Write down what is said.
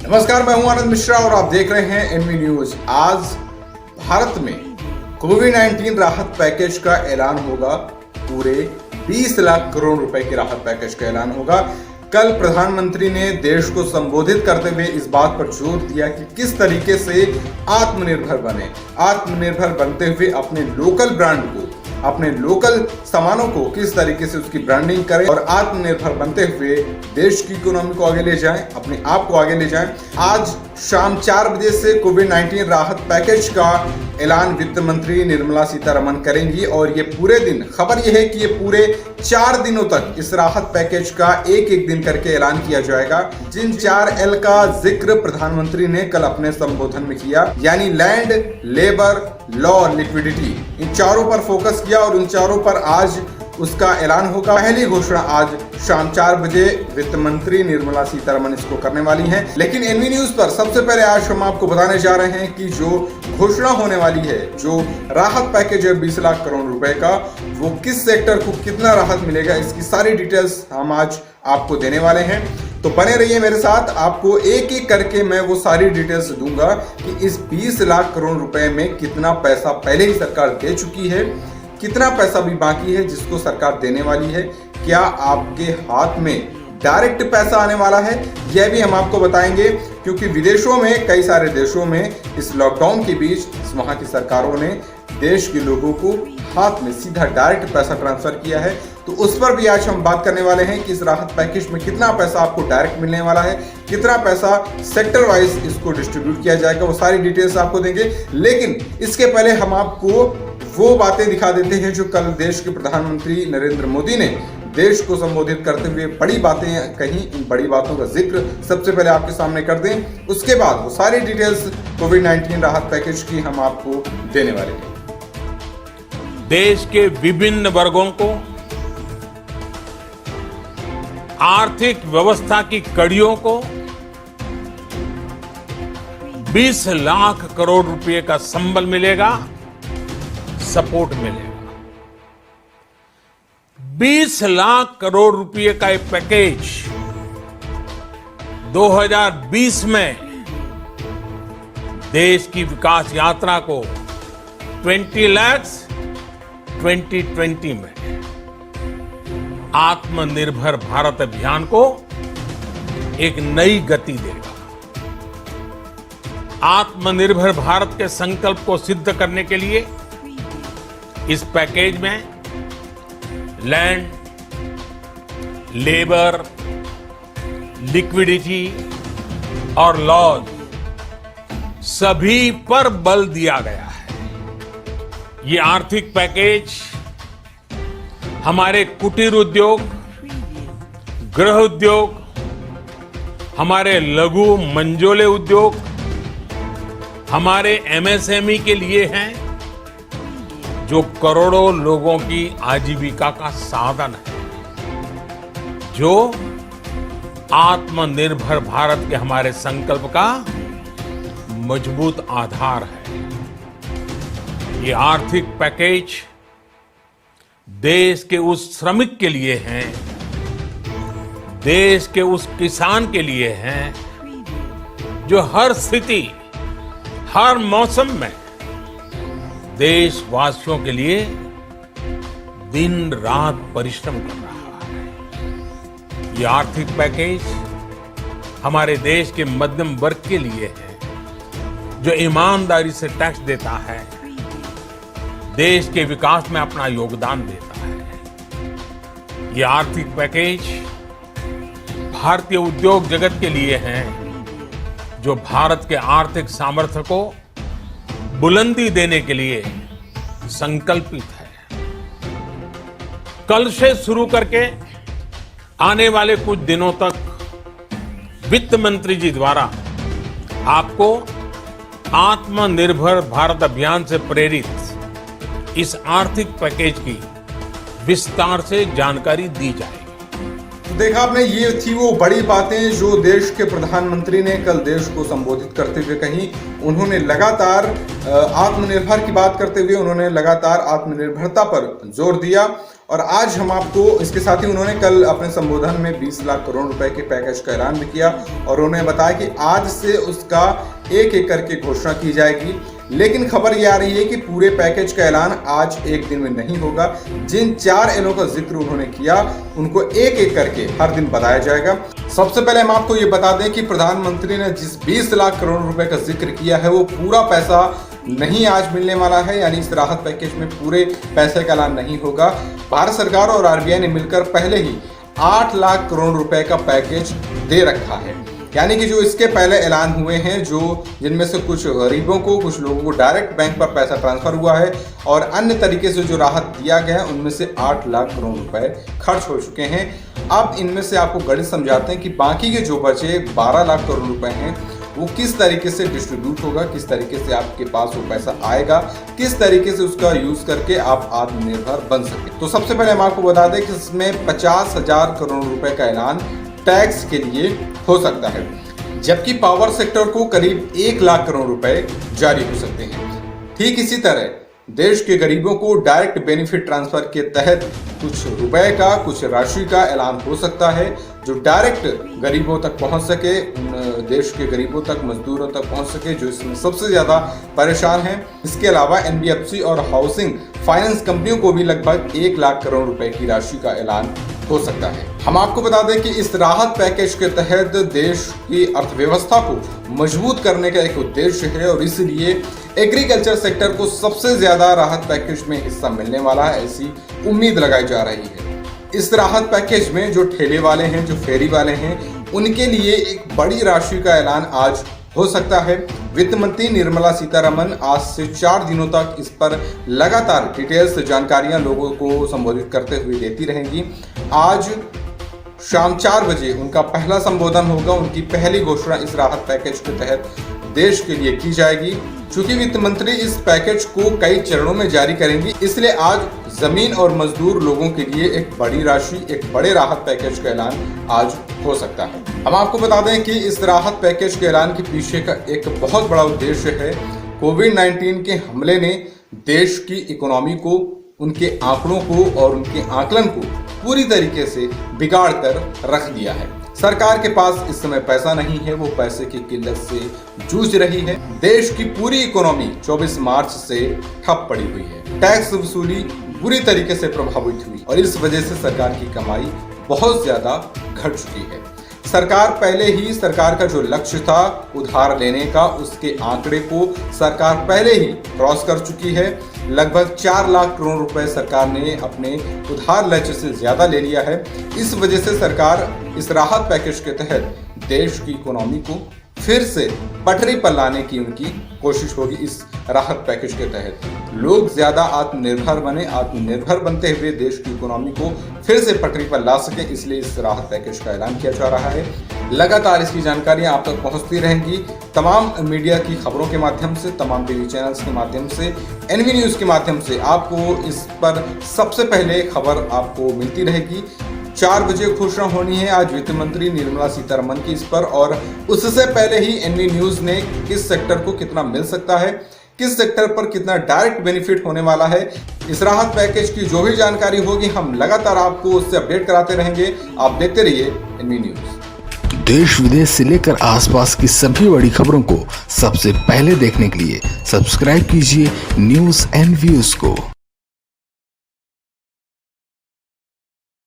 नमस्कार, मैं हूं आनंद मिश्रा और आप देख रहे हैं एनवी न्यूज। आज भारत में कोविड-19 राहत पैकेज का ऐलान होगा। पूरे 20 लाख करोड़ रुपए के राहत पैकेज का ऐलान होगा। कल प्रधानमंत्री ने देश को संबोधित करते हुए इस बात पर जोर दिया कि किस तरीके से आत्मनिर्भर बने, आत्मनिर्भर बनते हुए अपने लोकल ब्रांड को, अपने लोकल सामानों को किस तरीके से उसकी ब्रांडिंग करें और आत्मनिर्भर बनते हुए देश की इकोनॉमी को आगे ले जाएं, अपने आप को आगे ले जाएं। आज शाम 4 बजे से कोविड-19 राहत पैकेज का ऐलान वित्त मंत्री निर्मला सीतारमण करेंगी और ये पूरे दिन, खबर ये है कि ये पूरे 4 दिनों तक इस राहत पैकेज का एक दिन करके ऐलान किया जाएगा। जिन 4L का जिक्र प्रधानमंत्री ने कल अपने संबोधन में किया, यानी लैंड, लेबर, लॉ और लिक्विडिटी, इन चारों पर फोकस किया और उन चारों पर आज उसका ऐलान होगा। पहली घोषणा आज शाम 4 बजे वित्त मंत्री निर्मला सीतारमण इसको करने वाली हैं। लेकिन एनवी न्यूज पर सबसे पहले आज हम आपको बताने जा रहे हैं कि जो घोषणा होने वाली है, जो राहत पैकेज है 20 लाख करोड़ रुपए का, वो किस सेक्टर को कितना राहत मिलेगा, इसकी सारी डिटेल्स हम आज आपको देने वाले हैं। तो बने रहिए मेरे साथ, आपको एक एक करके मैं वो सारी डिटेल्स दूंगा कि इस 20 लाख करोड़ रुपए में कितना पैसा पहले ही सरकार दे चुकी है, कितना पैसा भी बाकी है जिसको सरकार देने वाली है, क्या आपके हाथ में डायरेक्ट पैसा आने वाला है, यह भी हम आपको बताएंगे। क्योंकि विदेशों में, कई सारे देशों में इस लॉकडाउन के बीच वहां की सरकारों ने देश के लोगों को हाथ में सीधा डायरेक्ट पैसा ट्रांसफर किया है। तो उस पर भी आज हम बात करने वाले हैं कि इस राहत पैकेज में कितना पैसा आपको डायरेक्ट मिलने वाला है, कितना पैसा सेक्टर वाइज इसको डिस्ट्रीब्यूट किया जाएगा, वो सारी डिटेल्स आपको देंगे। लेकिन इसके पहले हम आपको वो बातें दिखा देते हैं जो कल देश के प्रधानमंत्री नरेंद्र मोदी ने देश को संबोधित करते हुए बड़ी बातें कही। इन बड़ी बातों का जिक्र सबसे पहले आपके सामने कर दें, उसके बाद वो सारी डिटेल्स कोविड-19 राहत पैकेज की हम आपको देने वाले हैं। देश के विभिन्न वर्गों को आर्थिक व्यवस्था की कड़ियों को 20 लाख करोड़ रुपए का संबल मिलेगा, सपोर्ट मिलेगा। 20 लाख करोड़ रुपए का एक पैकेज 2020 में देश की विकास यात्रा को 20 लाख 2020 में आत्मनिर्भर भारत अभियान को एक नई गति देगा। आत्मनिर्भर भारत के संकल्प को सिद्ध करने के लिए इस पैकेज में लैंड, लेबर, लिक्विडिटी और लॉज सभी पर बल दिया गया है। ये आर्थिक पैकेज हमारे कुटीर उद्योग, गृह उद्योग, हमारे लघु मंझोले उद्योग, हमारे MSME के लिए हैं, जो करोड़ों लोगों की आजीविका का साधन है, जो आत्मनिर्भर भारत के हमारे संकल्प का मजबूत आधार है। ये आर्थिक पैकेज देश के उस श्रमिक के लिए है, देश के उस किसान के लिए है, जो हर स्थिति, हर मौसम में देशवासियों के लिए दिन रात परिश्रम कर रहा है। ये आर्थिक पैकेज हमारे देश के मध्यम वर्ग के लिए है, जो ईमानदारी से टैक्स देता है, देश के विकास में अपना योगदान देता है। ये आर्थिक पैकेज भारतीय उद्योग जगत के लिए है, जो भारत के आर्थिक सामर्थ्य को बुलंदी देने के लिए संकल्पित है। कल से शुरू करके आने वाले कुछ दिनों तक वित्त मंत्री जी द्वारा आपको आत्मनिर्भर भारत अभियान से प्रेरित इस आर्थिक पैकेज की विस्तार से जानकारी दी जाएगी। देखा आपने, ये थी वो बड़ी बातें जो देश के प्रधानमंत्री ने कल देश को संबोधित करते हुए कही। उन्होंने लगातार आत्मनिर्भर की बात करते हुए उन्होंने लगातार आत्मनिर्भरता पर जोर दिया। और आज हम आपको इसके साथ ही उन्होंने कल अपने संबोधन में 20 लाख करोड़ रुपए के पैकेज का ऐलान भी किया और उन्होंने बताया कि आज से उसका एक एक करके घोषणा की जाएगी। लेकिन खबर ये आ रही है कि पूरे पैकेज का ऐलान आज एक दिन में नहीं होगा। जिन 4 एलों का जिक्र उन्होंने किया उनको एक एक करके हर दिन बताया जाएगा। सबसे पहले हम आपको ये बता दें कि प्रधानमंत्री ने जिस 20 लाख करोड़ रुपए का जिक्र किया है वो पूरा पैसा नहीं आज मिलने वाला है, यानी इस राहत पैकेज में पूरे पैसे का ऐलान नहीं होगा। भारत सरकार और आरबीआई ने मिलकर पहले ही 8 लाख करोड़ रुपए का पैकेज दे रखा है, यानी कि जो इसके पहले ऐलान हुए हैं, जो जिनमें से कुछ गरीबों को, कुछ लोगों को डायरेक्ट बैंक पर पैसा ट्रांसफर हुआ है और अन्य तरीके से जो राहत दिया गया है उनमें से 8 लाख करोड़ रुपए खर्च हो चुके हैं। अब इनमें से आपको गणित समझाते हैं कि बाकी के जो बचे 12 लाख करोड़ रुपए हैं वो किस तरीके से डिस्ट्रीब्यूट होगा, किस तरीके से आपके पास वो पैसा आएगा, किस तरीके से उसका यूज करके आप आत्मनिर्भर बन सके। तो सबसे पहले हम आपको बता दें कि इसमें 50,000 करोड़ रुपए का ऐलान टैक्स के लिए हो सकता है, जबकि पावर सेक्टर को करीब 1 लाख करोड़ रुपए जारी हो सकते हैं। ठीक इसी तरह देश के गरीबों को डायरेक्ट बेनिफिट ट्रांसफर के तहत कुछ रुपए का, कुछ राशि का ऐलान हो सकता है जो डायरेक्ट गरीबों तक पहुंच सके, देश के गरीबों तक, मजदूरों तक पहुंच सके जो इसमें सबसे ज्यादा परेशान हैं। इसके अलावा एनबीएफसी और हाउसिंग फाइनेंस कंपनियों को भी लगभग 1 लाख करोड़ रुपए की राशि का ऐलान हो सकता है। हम आपको बता दें कि इस राहत पैकेज के तहत देश की अर्थव्यवस्था को मजबूत करने का एक उद्देश्य है और इसलिए एग्रीकल्चर सेक्टर को सबसे ज्यादा राहत पैकेज में हिस्सा मिलने वाला है, ऐसी उम्मीद लगाई जा रही है। इस राहत पैकेज में जो ठेले वाले हैं, जो फेरी वाले हैं, उनके लिए एक बड़ी राशि का ऐलान आज हो सकता है। वित्त मंत्री निर्मला सीतारमण आज से 4 दिनों तक इस पर लगातार डिटेल्स जानकारियां लोगों को संबोधित करते हुए देती रहेंगी। आज शाम 4 बजे उनका पहला संबोधन होगा। उनकी पहली घोषणा इस राहत पैकेज के तहत देश के लिए की जाएगी। चूंकि वित्त मंत्री इस पैकेज को कई चरणों में जारी करेंगी, इसलिए आज जमीन और मजदूर लोगों के लिए एक बड़ी राशि, एक बड़े राहत पैकेज का ऐलान आज हो सकता है। हम आपको बता दें कि इस राहत पैकेज के ऐलान के पीछे का एक बहुत बड़ा उद्देश्य है। कोविड-19 के हमले ने देश की इकोनॉमी को, उनके आंकड़ों को और उनके आकलन को पूरी तरीके से बिगाड़ कर रख दिया है। सरकार के पास इस समय पैसा नहीं है, वो पैसे की किल्लत से जूझ रही है। देश की पूरी इकोनॉमी 24 मार्च से ठप पड़ी हुई है। टैक्स वसूली बुरी तरीके से प्रभावित हुई और इस वजह से सरकार की कमाई बहुत ज्यादा घट चुकी है। सरकार का जो लक्ष्य था उधार लेने का, उसके आंकड़े को सरकार पहले ही क्रॉस कर चुकी है। लगभग 4 लाख करोड़ रुपए सरकार ने अपने उधार लक्ष्य से ज्यादा ले लिया है। इस वजह से सरकार इस राहत पैकेज के तहत देश की इकोनॉमी को फिर से पटरी पर लाने की उनकी कोशिश होगी। इस राहत पैकेज के तहत लोग ज्यादा आत्मनिर्भर बने, आत्मनिर्भर बनते हुए देश की इकोनॉमी को फिर से पटरी पर ला सके, इसलिए इस राहत पैकेज का ऐलान किया जा रहा है। लगातार इसकी जानकारियां आप तक पहुंचती रहेंगी तमाम मीडिया की खबरों के माध्यम से, तमाम टीवी चैनल्स के माध्यम से, एनवी न्यूज के माध्यम से आपको इस पर सबसे पहले खबर आपको मिलती रहेगी। 4 बजे घोषणा होनी है आज वित्त मंत्री निर्मला सीतारमण की इस पर, और उससे पहले ही एनवी न्यूज ने किस सेक्टर को कितना मिल सकता है, किस सेक्टर पर कितना डायरेक्ट बेनिफिट होने वाला है, इस राहत पैकेज की जो भी जानकारी होगी हम लगातार आपको उससे अपडेट कराते रहेंगे। आप देखते रहिए एनवी न्यूज। देश विदेश से लेकर आसपास की सभी बड़ी खबरों को सबसे पहले देखने के लिए सब्सक्राइब कीजिए न्यूज़ एंड व्यूज को।